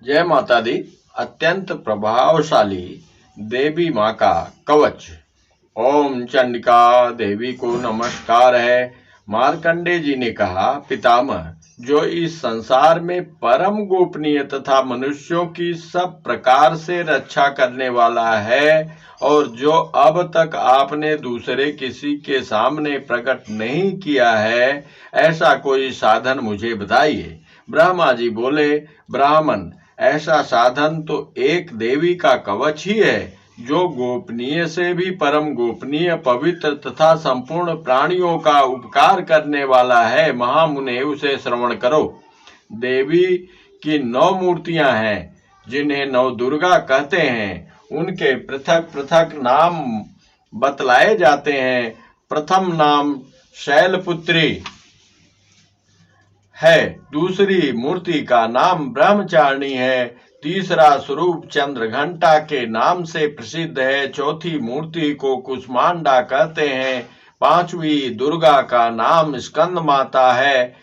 जय माता दी। अत्यंत प्रभावशाली देवी माँ का कवच। ओम चंडिका देवी को नमस्कार है। मार्कंडे जी ने कहा, पितामह, जो इस संसार में परम गोपनीय तथा मनुष्यों की सब प्रकार से रक्षा करने वाला है और जो अब तक आपने दूसरे किसी के सामने प्रकट नहीं किया है, ऐसा कोई साधन मुझे बताइए। ब्रह्मा जी बोले, ब्राह्मण, ऐसा साधन तो एक देवी का कवच ही है, जो गोपनीय से भी परम गोपनीय, पवित्र तथा संपूर्ण प्राणियों का उपकार करने वाला है। महामुने, उसे श्रवण करो। देवी की 9 मूर्तियां हैं, जिन्हें 9 दुर्गा कहते हैं। उनके पृथक पृथक नाम बतलाए जाते हैं। प्रथम नाम शैलपुत्री है, दूसरी मूर्ति का नाम ब्रह्मचारिणी है, तीसरा स्वरूप चंद्रघंटा के नाम से प्रसिद्ध है, चौथी मूर्ति को कुष्मांडा कहते हैं, पांचवी दुर्गा का नाम स्कंद माता है,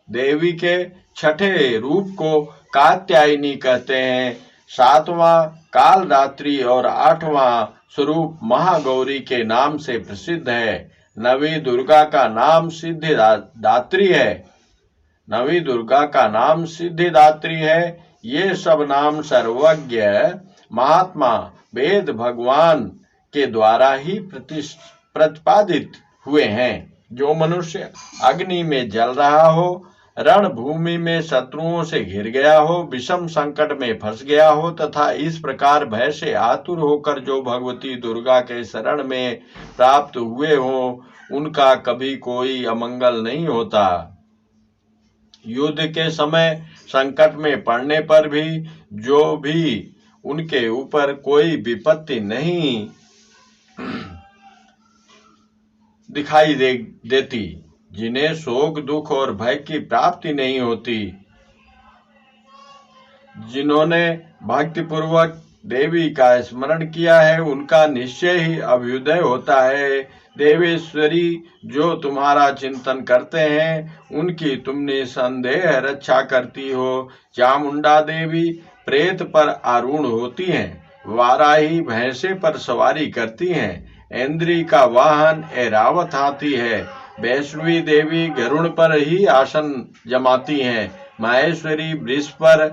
देवी के छठे रूप को कात्यायनी कहते हैं, सातवां कालरात्रि और आठवां स्वरूप महागौरी के नाम से प्रसिद्ध है। नवी दुर्गा का नाम सिद्धिदात्री है। नवी दुर्गा का नाम सिद्धिदात्री है। ये सब नाम सर्वज्ञ महात्मा वेद भगवान के द्वारा ही प्रतिपादित हुए हैं। जो मनुष्य अग्नि में जल रहा हो, रणभूमि में शत्रुओं से घिर गया हो, विषम संकट में फंस गया हो तथा इस प्रकार भय से आतुर होकर जो भगवती दुर्गा के शरण में प्राप्त हुए हो, उनका कभी कोई अमंगल नहीं होता। युद्ध के समय संकट में पड़ने पर भी जो भी उनके ऊपर कोई विपत्ति नहीं दिखाई देती, जिन्हें शोक दुख और भय की प्राप्ति नहीं होती, जिन्होंने भक्ति पूर्वक देवी का स्मरण किया है, उनका निश्चय ही अभ्युदय होता है। देवेश्वरी, जो तुम्हारा चिंतन करते हैं, उनकी तुम निसंदेह रक्षा करती हो। चामुंडा देवी प्रेत पर आरूढ़ होती हैं, वाराही भैंसे पर सवारी करती हैं, इंद्री का वाहन ऐरावत हाथी है, वैष्णवी देवी गरुड़ पर ही आसन जमाती हैं, माहेश्वरी वृष पर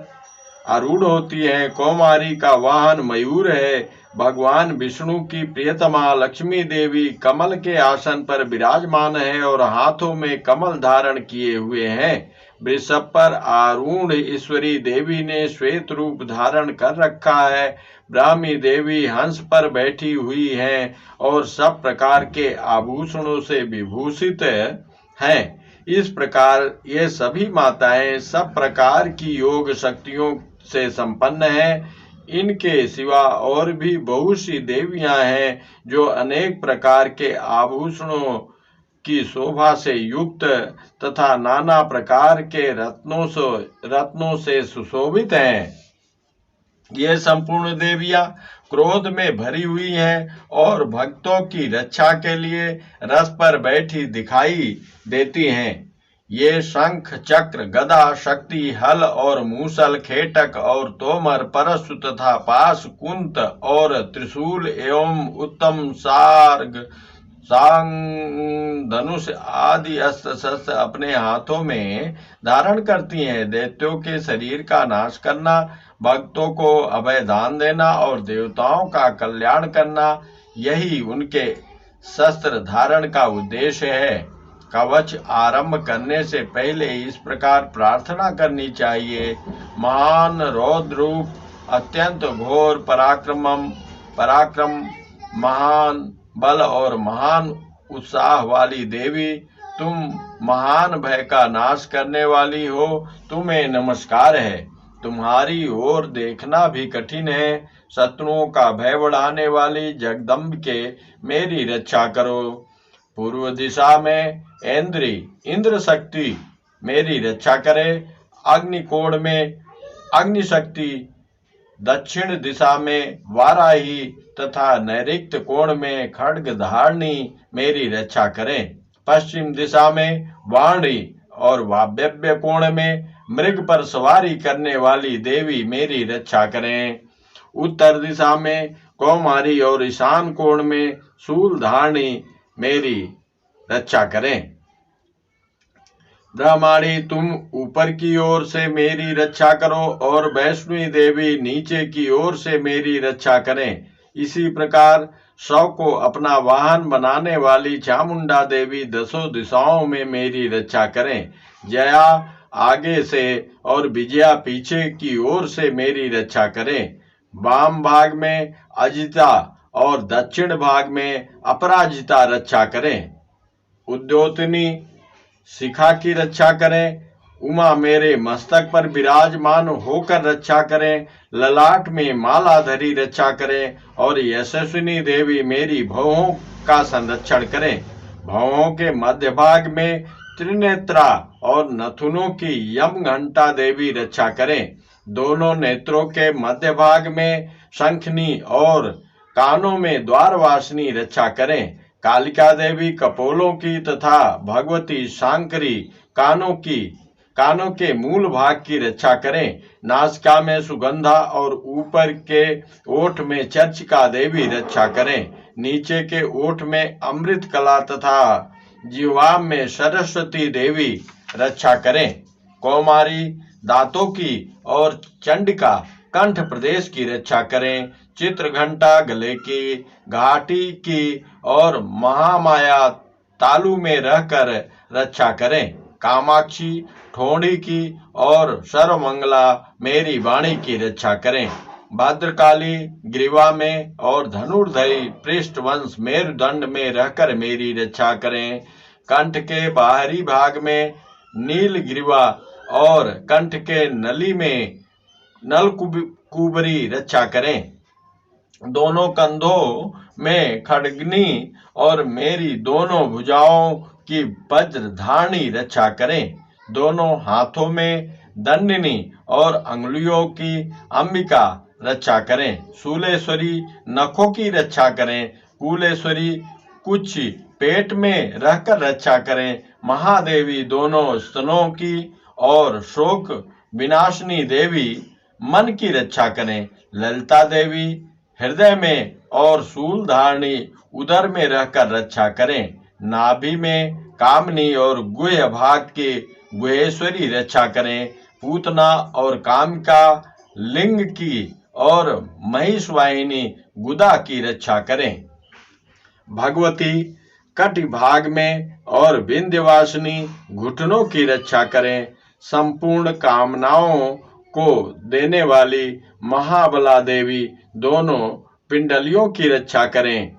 आरूढ़ होती है, कौमारी का वाहन मयूर है, भगवान विष्णु की प्रियतमा लक्ष्मी देवी कमल के आसन पर विराजमान है और हाथों में कमल धारण किए हुए हैं। वृषभ पर आरूढ़ ईश्वरी देवी ने श्वेत रूप धारण कर रखा है। ब्राह्मी देवी हंस पर बैठी हुई हैं और सब प्रकार के आभूषणों से विभूषित हैं। इस प्रकार ये सभी माताएं सब प्रकार की योग शक्तियों से संपन्न है। इनके सिवा और भी बहुत सी देवियां हैं, जो अनेक प्रकार के आभूषणों की शोभा से युक्त तथा नाना प्रकार के रत्नों से सुशोभित हैं। ये संपूर्ण देवियां क्रोध में भरी हुई हैं और भक्तों की रक्षा के लिए रथ पर बैठी दिखाई देती हैं। ये शंख, चक्र, गदा, शक्ति, हल और मूसल, खेटक और तोमर, परशु तथा पाश, कुंत और त्रिशूल एवं उत्तम सार्ग, सांग, धनुष आदि अस्त्र शस्त्र अपने हाथों में धारण करती हैं। दैत्यों के शरीर का नाश करना, भक्तों को अभय दान देना और देवताओं का कल्याण करना, यही उनके शस्त्र धारण का उद्देश्य है। कवच आरंभ करने से पहले इस प्रकार प्रार्थना करनी चाहिए। महान रौद्र रूप, अत्यंत घोर पराक्रम, महान बल और महान उत्साह वाली देवी, तुम महान भय का नाश करने वाली हो, तुम्हें नमस्कार है। तुम्हारी ओर देखना भी कठिन है। शत्रुओं का भय बढ़ाने वाली जगदम्बिके, मेरी रक्षा करो। पूर्व दिशा में इंद्र शक्ति मेरी रक्षा करे। अग्निकोण में अग्नि शक्ति, दक्षिण दिशा में वाराही तथा नैऋत्य कोण में खड्ग धारणी मेरी रक्षा करें। पश्चिम दिशा में वाणी और वायव्य कोण में मृग पर सवारी करने वाली देवी मेरी रक्षा करें। उत्तर दिशा में कौमारी और ईशान कोण में शूल धारणी मेरी रक्षा करें। ब्रह्माणी तुम ऊपर की ओर से मेरी रक्षा करो और वैष्णवी देवी नीचे की ओर से मेरी रक्षा करें। इसी प्रकार शव को अपना वाहन बनाने वाली चामुंडा देवी दसों दिशाओं में मेरी रक्षा करें। जया आगे से और विजया पीछे की ओर से मेरी रक्षा करें। वाम भाग में अजिता और दक्षिण भाग में अपराजिता रक्षा करें। उद्योतनी शिखा की रक्षा करें। उमा मेरे मस्तक पर विराजमान होकर रक्षा करें। ललाट में मालाधरी रक्षा करें और यशस्विनी देवी मेरी भवों का संरक्षण करें। भवों के मध्य भाग में त्रिनेत्रा और नथुनों की यम घंटा देवी रक्षा करें। दोनों नेत्रों के मध्य भाग में शंखनी और कानों में द्वारवासिनी रक्षा करें। कालिका देवी कपोलों की तथा भगवती शांकरी कानों के मूल भाग की रक्षा करें। नासिका में सुगंधा और ऊपर के ओठ में चर्चिका देवी रक्षा करें। नीचे के ओठ में अमृत कला तथा जिह्वा में सरस्वती देवी रक्षा करें। कौमारी दांतों की और चंडिका कंठ प्रदेश की रक्षा करें। चित्रघंटा गले की, घाटी की और महामाया तालु में रहकर रक्षा करें। कामाक्षी ठोड़ी की और सर्वमंगला मेरी वाणी की रक्षा करें। भद्रकाली ग्रीवा में और धनुर्धरी पृष्ठवंश मेरुदंड में रहकर मेरी रक्षा करें। कंठ के बाहरी भाग में नील ग्रीवा और कंठ के नली में नलकुबरी रक्षा करें। दोनों कंधों में खड्गनी और मेरी दोनों भुजाओं की वज्रधारणी रक्षा करें। दोनों हाथों में दंडिनी और अंगुलियों की अंबिका रक्षा करें। शूलेश्वरी नखों की रक्षा करें। कुलेश्वरी कुछ पेट में रहकर रक्षा करें। महादेवी दोनों स्तनों की और शोक विनाशिनी देवी मन की रक्षा करें। ललिता देवी हृदय में और शूल धारणी उदर में रहकर रक्षा करें। नाभि में कामनी और गुह्य भाग के गुहेश्वरी रक्षा करें। पूतना और कामिका लिंग की और महिषवाहिनी गुदा की रक्षा करें। भगवती कटि भाग में और विंध्यवासिनी घुटनों की रक्षा करें। संपूर्ण कामनाओं को देने वाली महाबला देवी दोनों पिंडलियों की रक्षा करें।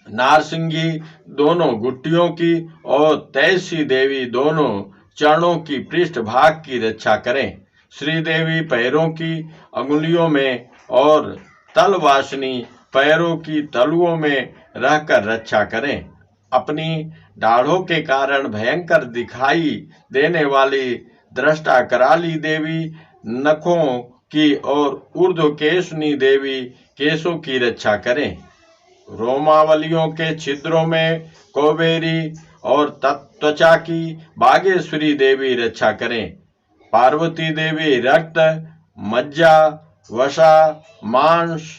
नारसिंगी दोनों गुट्टियों की और तैसी देवी दोनों चरणों की पृष्ठ भाग की रक्षा करें। श्रीदेवी पैरों की अंगुलियों में और तलवासिनी पैरों की तलुओं में रहकर रक्षा करें। अपनी दाढ़ों के कारण भयंकर दिखाई देने वाली दृष्टा कराली देवी नखों की और ऊर्ध्वकेशनी देवी केशों की रक्षा करें। रोमावलियों के छिद्रों में कोबेरी और त्वचा की बागेश्वरी देवी रक्षा करें। पार्वती देवी रक्त, मज्जा, वसा, मांस,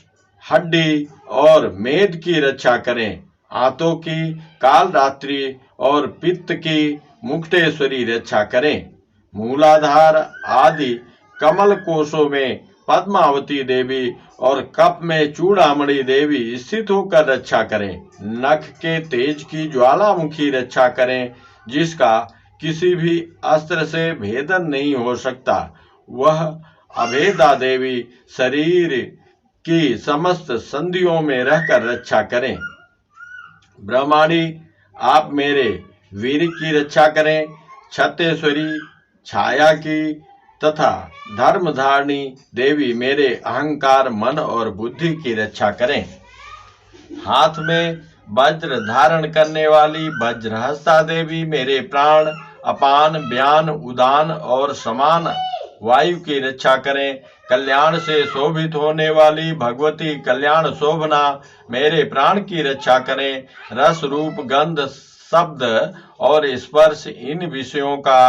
हड्डी और मेद की रक्षा करें। आंतों की कालरात्रि और पित्त की मुक्तेश्वरी रक्षा करें। मूलाधार आदि कमल कोशों में पद्मावती देवी और कप में चूड़ामणि देवी स्थित होकर रक्षा करें। नख के तेज की ज्वालामुखी रक्षा करें, जिसका किसी भी अस्त्र से भेदन नहीं हो सकता। वह अभेदा देवी शरीर की समस्त संधियों में रहकर रक्षा करें। ब्रह्माणी आप मेरे वीर की रक्षा करें। छत्तेश्वरी छाया की तथा धर्मधारिणी देवी मेरे अहंकार, मन और बुद्धि की रक्षा करें। हाथ में वज्र धारण करने वाली वज्रहस्ता देवी मेरे प्राण, अपान, व्यान, उदान और समान वायु की रक्षा करें। कल्याण से शोभित होने वाली भगवती कल्याण शोभना मेरे प्राण की रक्षा करें। रस, रूप, गंध, शब्द और स्पर्श इन विषयों का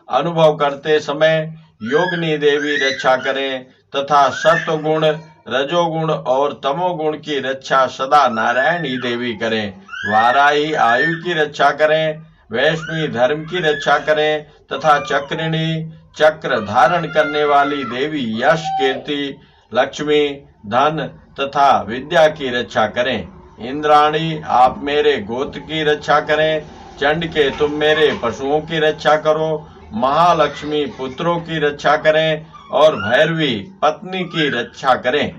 अनुभव करते समय योगिनी देवी रक्षा करें तथा सत्वगुण, रजोगुण और तमोगुण की रक्षा सदा नारायणी देवी करें। वाराही आयु की रक्षा करें, वैष्णवी धर्म की रक्षा करें तथा चक्रिणी चक्र धारण करने वाली देवी यश, कीर्ति, लक्ष्मी, धन तथा विद्या की रक्षा करें। इंद्राणी आप मेरे गोत्र की रक्षा करें। चंडिके तुम मेरे पशुओं की रक्षा करो। महालक्ष्मी पुत्रों की रक्षा करें और भैरवी पत्नी की रक्षा करें।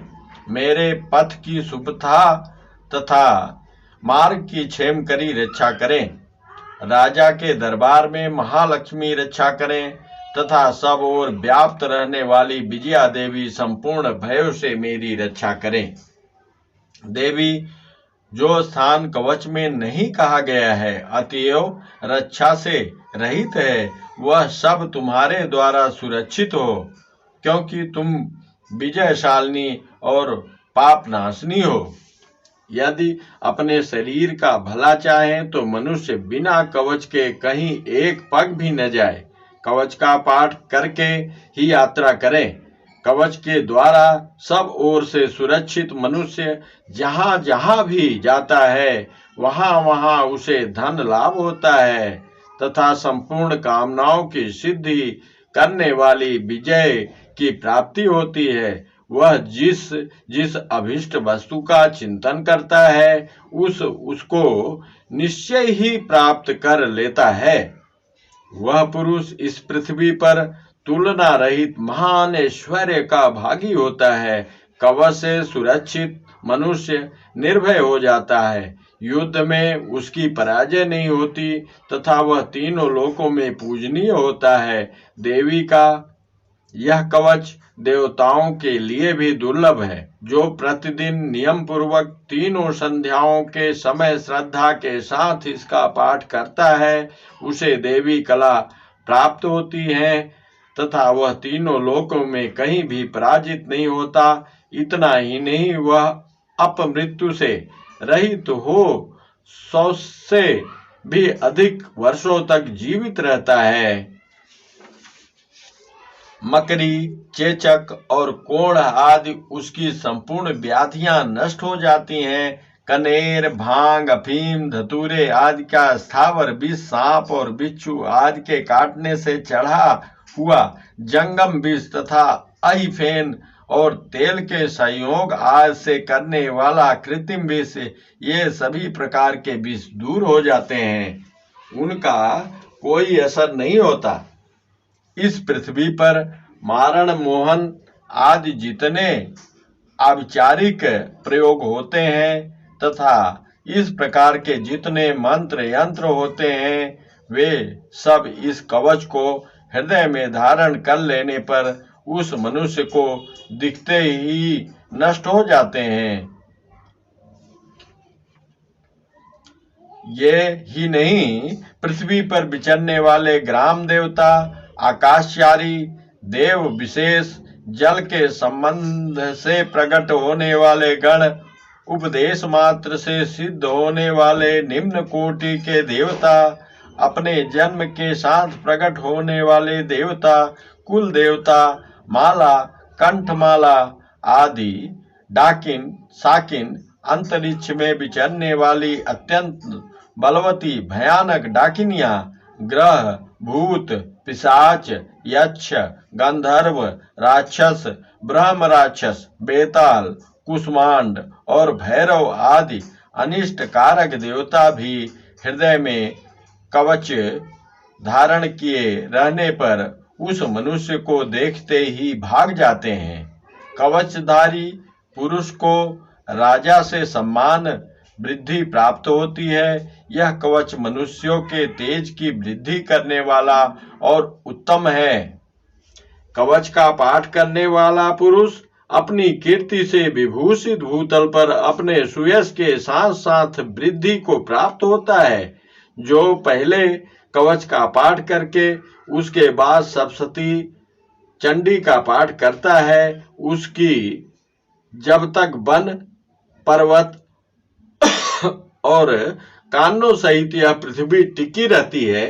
मेरे पथ की सुपथा तथा मार्ग की क्षेमकरी रक्षा करें। राजा के दरबार में महालक्ष्मी रक्षा करें तथा सब ओर व्याप्त रहने वाली विजया देवी संपूर्ण भयों से मेरी रक्षा करें। देवी जो स्थान कवच में नहीं कहा गया है अतएव रक्षा से रहित है, वह सब तुम्हारे द्वारा सुरक्षित हो, क्योंकि तुम विजयशालिनी और पापनाशनी हो। यदि अपने शरीर का भला चाहें तो मनुष्य बिना कवच के कहीं एक पग भी न जाए। कवच का पाठ करके ही यात्रा करें। कवच के द्वारा सब ओर से सुरक्षित मनुष्य जहाँ जहाँ भी जाता है वहाँ वहाँ उसे धन लाभ होता है तथा संपूर्ण कामनाओं की सिद्धि करने वाली विजय की प्राप्ति होती है। वह जिस जिस अभिष्ट वस्तु का चिंतन करता है उसको निश्चय ही प्राप्त कर लेता है। वह पुरुष इस पृथ्वी पर तुलना रहित महान ऐश्वर्य का भागी होता है। कवच से सुरक्षित मनुष्य निर्भय हो जाता है। युद्ध में उसकी पराजय नहीं होती तथा वह तीनों लोकों में पूजनीय होता है। देवी का यह कवच देवताओं के लिए भी दुर्लभ है। जो प्रतिदिन नियम पूर्वक तीनों संध्याओं के समय श्रद्धा के साथ इसका पाठ करता है उसे देवी कला प्राप्त होती है तथा वह तीनों लोकों में कहीं भी पराजित नहीं होता। इतना ही नहीं, वह अपमृत्यु से रहित हो 100 से भी अधिक वर्षों तक जीवित रहता है। मकरी, चेचक और कोढ़ आदि उसकी संपूर्ण व्याधियां नष्ट हो जाती हैं। कनेर, भांग, अफीम, धतूरे आदि का स्थावर विष, सांप और बिच्छू आदि के काटने से चढ़ा हुआ जंगम विष तथा अहिफेन और तेल के संयोग आदि से करने वाला कृत्रिम विष, ये सभी प्रकार के विष दूर हो जाते हैं, उनका कोई असर नहीं होता। इस पृथ्वी पर मारण, मोहन आदि जितने आभिचारिक प्रयोग होते हैं तथा इस प्रकार के जितने मंत्र यंत्र होते हैं वे सब इस कवच को हृदय में धारण कर लेने पर उस मनुष्य को दिखते ही नष्ट हो जाते हैं। ये ही नहीं, पृथ्वी पर विचरने वाले ग्राम देवता, आकाशचारी देव विशेष, जल के संबंध से प्रकट होने वाले गण, उपदेश मात्र से सिद्ध होने वाले निम्न कोटि के देवता, अपने जन्म के साथ प्रकट होने वाले देवता, कुल देवता, माला, कंठमाला आदि, डाकिन, साकिन, अंतरिक्ष में विचरने वाली अत्यंत बलवती भयानक डाकिनियां, ग्रह, भूत, पिशाच, यक्ष, गंधर्व, राक्षस, ब्रह्म राक्षस, बेताल, कुष्मांड और भैरव आदि अनिष्ट कारक देवता भी हृदय में कवच धारण किए रहने पर उस मनुष्य को देखते ही भाग जाते हैं। कवचधारी पुरुष को राजा से सम्मान वृद्धि प्राप्त होती है। यह कवच मनुष्यों के तेज की वृद्धि करने वाला और उत्तम है। कवच का पाठ करने वाला पुरुष अपनी कीर्ति से विभूषित भूतल पर अपने सुयश के साथ साथ वृद्धि को प्राप्त होता है। जो पहले कवच का पाठ करके उसके बाद सप्तशती चंडी का पाठ करता है, उसकी जब तक वन, पर्वत और कानों सहित यह पृथ्वी टिकी रहती है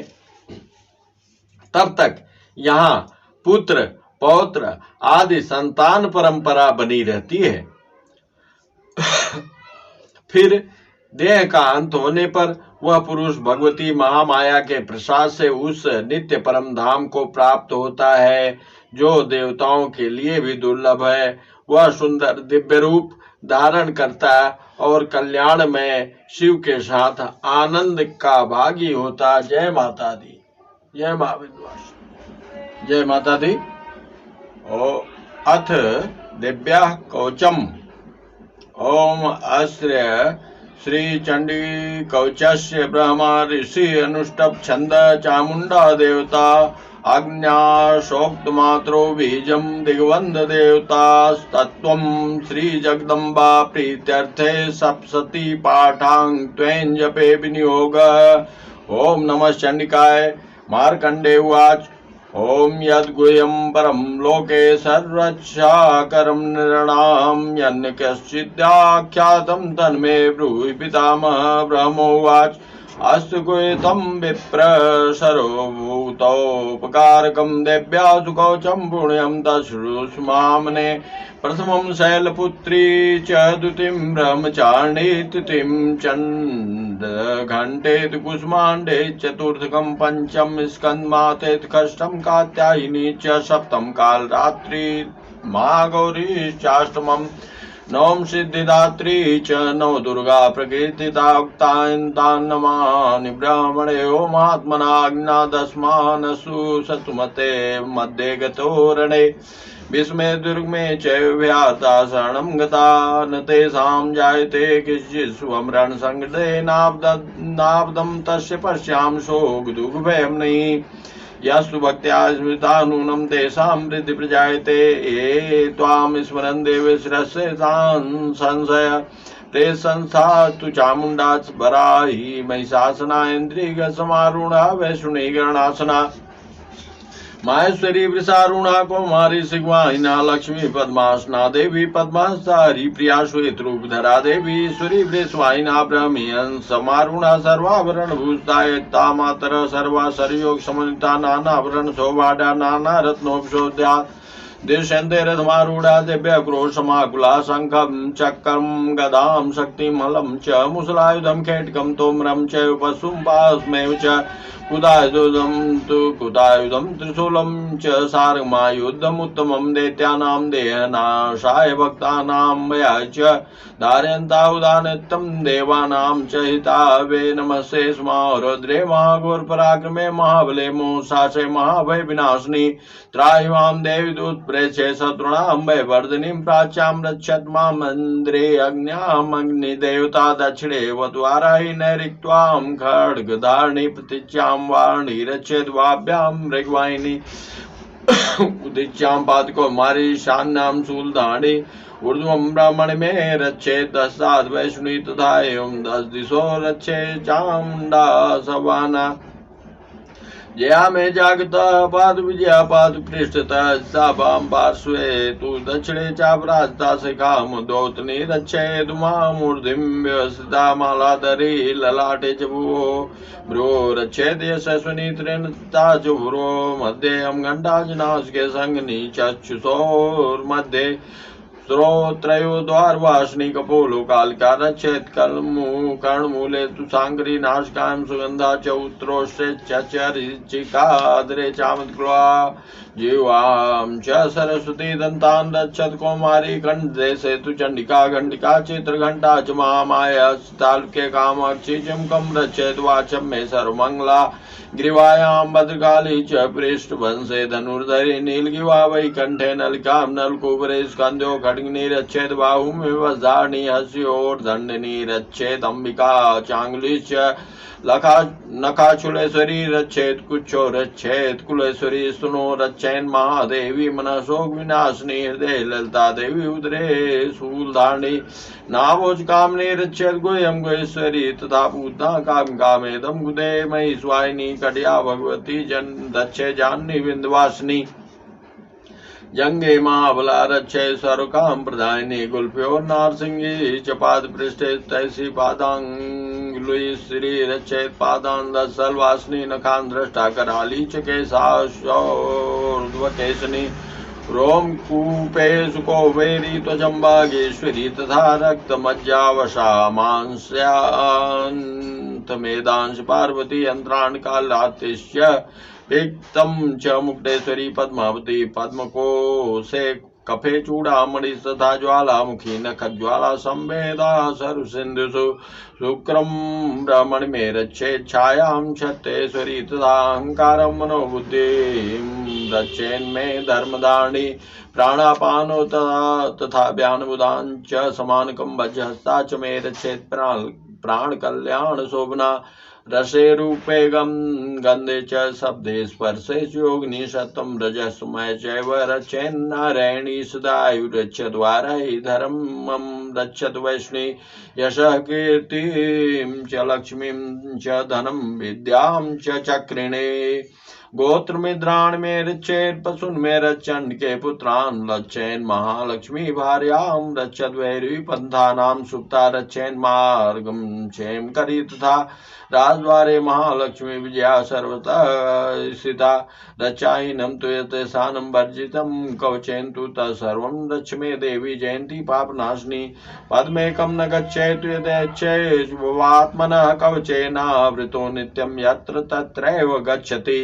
तब तक यहाँ पुत्र पौत्र आदि संतान परंपरा बनी रहती है। फिर देह का अंत होने पर वह पुरुष भगवती महामाया के प्रसाद से उस नित्य परम धाम को प्राप्त होता है जो देवताओं के लिए भी दुर्लभ है। वह सुंदर दिव्य रूप धारण करता और कल्याण में शिव के साथ आनंद का भागी होता। जय माता दी, जय मां विंध्यवासिनी, जय माता दी। अथ दिव्या कवचम। ओम अस्य श्री चंडी कवचस्य ब्रह्मा ऋषि अनुष्टभ छंद चामुंडा देवता आज्ञा शोक्त मात्रो बीजम दिग्वंद देवता तत्वं श्री जगदम्बा प्रीत्यर्थे सप्तशती पाठांग त्वेन जपे विनियोग। ओम नमः चंडिकाय। मार्कंडे उवाच ओम यद्गुह्यं परम लोके सर्वरक्षाकरं नृणां यन्न कश्चिद्याख्यातं तन्मे ब्रूहि पितामह। ब्रह्मोवाच अस्तु गुह्यतं विप्र सर्वभूतोपकारकं देव्यासु कवचं पुण्यं तच्छ्रुष्मामने। प्रथमं शैलपुत्री च द्वितीयं ब्रह्मचारिणी तृतीयं चण्डघण्टेति कुष्माण्डे चतुर्थकं पंचम स्कन्धमातेति षष्ठं कात्यायिनी च सप्तम कालरात्रि महागौरी चाष्टमं नवम सिद्धिदात्री च नव दुर्गा प्रकीर्तिता उक्तान् नमामि ब्रह्मणे। ओमात्मनाज्ञा दस्मानसु सतुमते मध्ये गतो रणे विस्मे दुर्गमे च व्याता शरणं गता न तेषां जायते किञ्चित् स्वमरण संगते नाब्दं तस्य पश्याम शोक दुःख भयं नहि। यस्तु भक्त्या स्मृता नूनं तेषां वृद्धि प्रजायते ये त्वां स्मरन् देवेश्वरस्य तान् संशय ते संस्था तु चामुण्डा वराही महिषासना इन्द्रियगसमारूढा वैष्णवी गणासना माहेश्वरी वृषारूढ़ा कौमारी सिग्वाहिना लक्ष्मी पद्मासना देवी पद्मासारी प्रिया श्वेत रूपधरा देवी ईश्वरी वृषवाहिना ब्रह्मियन समारूढ़ा सर्वाभरण भूषिता मातर सर्वा सरयोग समन्विता नानाभरण शोभाढ्या नाना रत्नोपशोध्या दिशन्ते रथमारूढ़ा दिव्य क्रोशमाकुला शंखं चक्रं गदां शक्तिं हलं च मुसलायुधं खेटकं तोमरं च पशुं च कुदायुधं त्रिशूलं च सारमायुधमुत्तमं दैत्यानां देहनाशाय भक्तानां भयाय च धारयन्ता उदानित्यं देवानां च हितावे। नमस्ते स्मा रुद्रे महाघोर पराक्रमे महाबले मोहसासे महाभय विनाशिनी त्राहि मां देवी दूत प्रेक्षे शत्रुणां भयवर्धिनीं प्राच्यां रक्षत मां मन्द्रे अग्न्यामग्निदेवता दक्षिणे वद्वाराहि नैऋत्यां खड्गधारिणी प्रतीच्यां वाणी रक्षेत वाभ्यां मृगवाहिनी उदीच्यां पादको मारी शान्यां शूलधारिणी ऊर्ध्वं ब्राह्मण में रक्षेत दशाद वैष्णवी तथा एवं 10 दिशो रक्षे चामुंडा सवाना। जया में जागता पाद विजया पाद पृष्ठतः वाम पार्श्वे तु दक्षिणे चापराजता शिखा मुदोतनी रक्षेत मूर्धिं व्यवस्थिता मालाधरी ललाटे च भुवो भ्रो रक्षेत यशस्विनी त्रिनता च भुरो मध्ये घंटाजनास्के संगनी चक्षुषोर्मध्ये स्त्रोत्रयो द्वारवासिनी कपोलो कालिका रक्षेत कर्णमूले तु सांकरी नाशकां सुगंधा च उत्तरोष्टे चरिचिकादरे चामत्कृवा जीवां च सरस्वती दन्तान् रक्षत कौमारी कंठदेशे तु चंडिका घंटिका चित्रघंटा च महामाया तालुके कामाक्षी चिमकं रक्षेत वाचं मे सर्वमंगला ग्रीवायां भद्रकाली च पृष्ठवंशे धनुर्धरी नीलगिवा वैकंठे नलिकां नलकूपरे स्कंदो खड्गिनी रक्षेत बाहुं वज्राणि हस्योर्दण्डिनी रक्षेत अंबिका चांगुली च नखाचूलेश्वरी रक्षेत कुच्छो रक्षेत कुलेश्वरी स्तुनो रक्षेन् महादेवी मनसोग विनाशिनी हृदय ललिता देवी उदरे शूलधारिणी नाभोज कामनी रक्षेत गुह्यं गुहेश्वरी तथा पूतना काम कामेदं गुदे मयि स्वाहिनी कटिया भगवती जन दक्षे जाननी विंध्यवासिनी जंगे महाबला रक्षे सर्वकाम प्रदायिनी गुल्फ्यो नारसिंगी च पाद पृष्ठे तैसी पादांगुली श्री रक्षेत पादान दसलवासिनी नखान दृष्टा कराली च केशाशो ऊर्ध्वकेशनी रोमकूपे सुकोवेरी त्वजम्बागेश्वरी तथा रक्तमज्जावशा मांस्यान्तमेदांश पार्वती यंत्राण कालातिश्य विक्तं च मुक्तेश्वरी पद्मावती पद्मकोशे कफे चूड़ामणि तथा ज्वालामुखी नखज्वाला संवेदा सरसिन्धुषु शुक्रम ब्रह्मण में रक्षेत् छायां छत्तेश्वरी तथा अहंकारं मनोबुद्धिं रक्षेन्मे धर्मदारिणी प्राणापानो तथा व्यानबुधां च समानकं वज्रहस्ता च मे रक्षेत् प्राण कल्याण शोभना रसे रूपे गंधे च शब्दे स्पर्शे योगिनी सत्वं रजस्मय चैव रक्षेन्नारायणी सदायुरक्षद्वारै धर्मं रक्षत वैष्णी यशः कीर्तिं च लक्ष्मीं च धनं विद्यां च चक्रिणे गोत्र मिद्राण में रक्षेत पशुन में रक्षण के पुत्रान रक्षेन महालक्ष्मी भार्यां रक्षत वैरी पंथानां सुप्ता रक्षेन मार्गम क्षेम करी तथा राजद्वारे महालक्ष्मी विजया सर्वतः स्थिता रक्षाहीनं तु यतेषां वर्जितं कवचेन तु तत्सर्वं रक्ष मे देवी जयन्ती पापनाशिनी पद्मेकं न गच्छेत् यदेच्छेत्वात्मनः कवचेनावृतो नित्यं यत्र तत्रैव गच्छति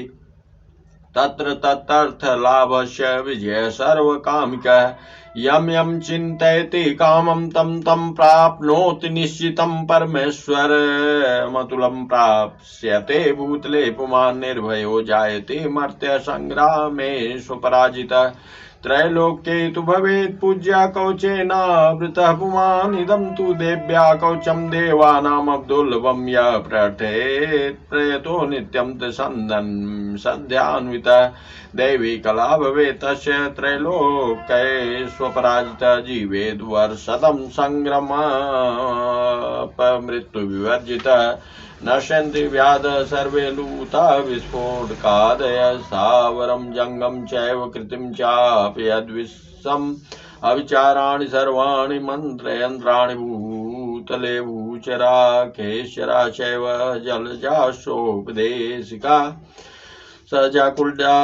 तत्र तदर्थ लाभस्य विजय सर्वकामिकः यम यम चिन्तयति कामं तं तं प्राप्नोति निश्चितं परमेश्वर मतुलं प्राप्स्यते भूतले पुमान् निर्भयो जायते मर्त्य संग्रामे स्वपराजितः त्रैलोक्ये तु भवेत् पूज्या कवचेनावृतः पुमान् इदं तु देव्या कवचं देवानामब्दुर्लभं यः प्रयतेत् प्रयतो नित्यं तत्सन्दन् सध्यान्वितः दैवी कला भवेत् तस्य त्रैलोक्ये स्वपराजितः जीवेद् वर्षतं संग्रामपमृत्युविवर्जितः नश्यन्ति व्याधः सर्वे लूता विस्फोटकादयः स्थावरं जङ्गम चैव कृतिं चापि यद्विश्वम् अविचाराणि सर्वाणि मन्त्रयन्त्राणि भूतले भूचरा केशरा चैव जलजाशोपदेशिका सजा कुल्डा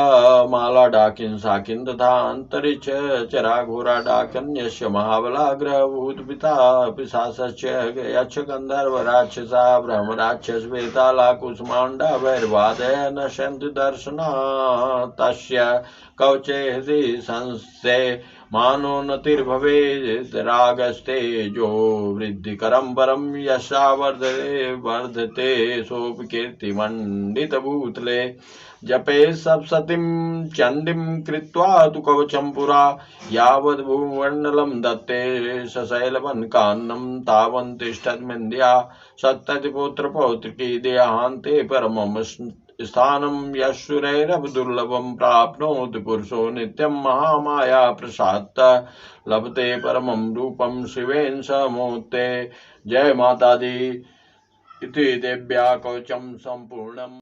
माला डाकिन साकिन तथा अंतरिक्ष चरा घोरा डाकन यस्य महाबलाग्रभूत पिता पिशाच यक्ष गंधर्व राक्षसा ब्रह्म राक्षस वेताला कुसुमांडा वैर्वादय नश्यन्ति दर्शना तस्य कवचे हृदि संस्थे मानो नतिर्भवेत् रागस्तेजो वृद्धिकरं परं यशा वर्धते सोऽपि कीर्तिमण्डितभूतले जपे सप्ततिं चण्डीं कृत्वा तु कवचं पुरा यावद् भूमण्डलं दत्ते सशैलवनकान्नं तावन् तिष्ठन्मिन्द्या सप्ततिपुत्रपौत्रिकी देहान्ते परमं स्थानं यशुरैरवदुर्लभं प्राप्नोति पुरुषो नित्यं महामाया प्रसादतः लभते परमं रूपं शिवेन समोते। जय माता दी। इति देव्या कवचं संपूर्णम्।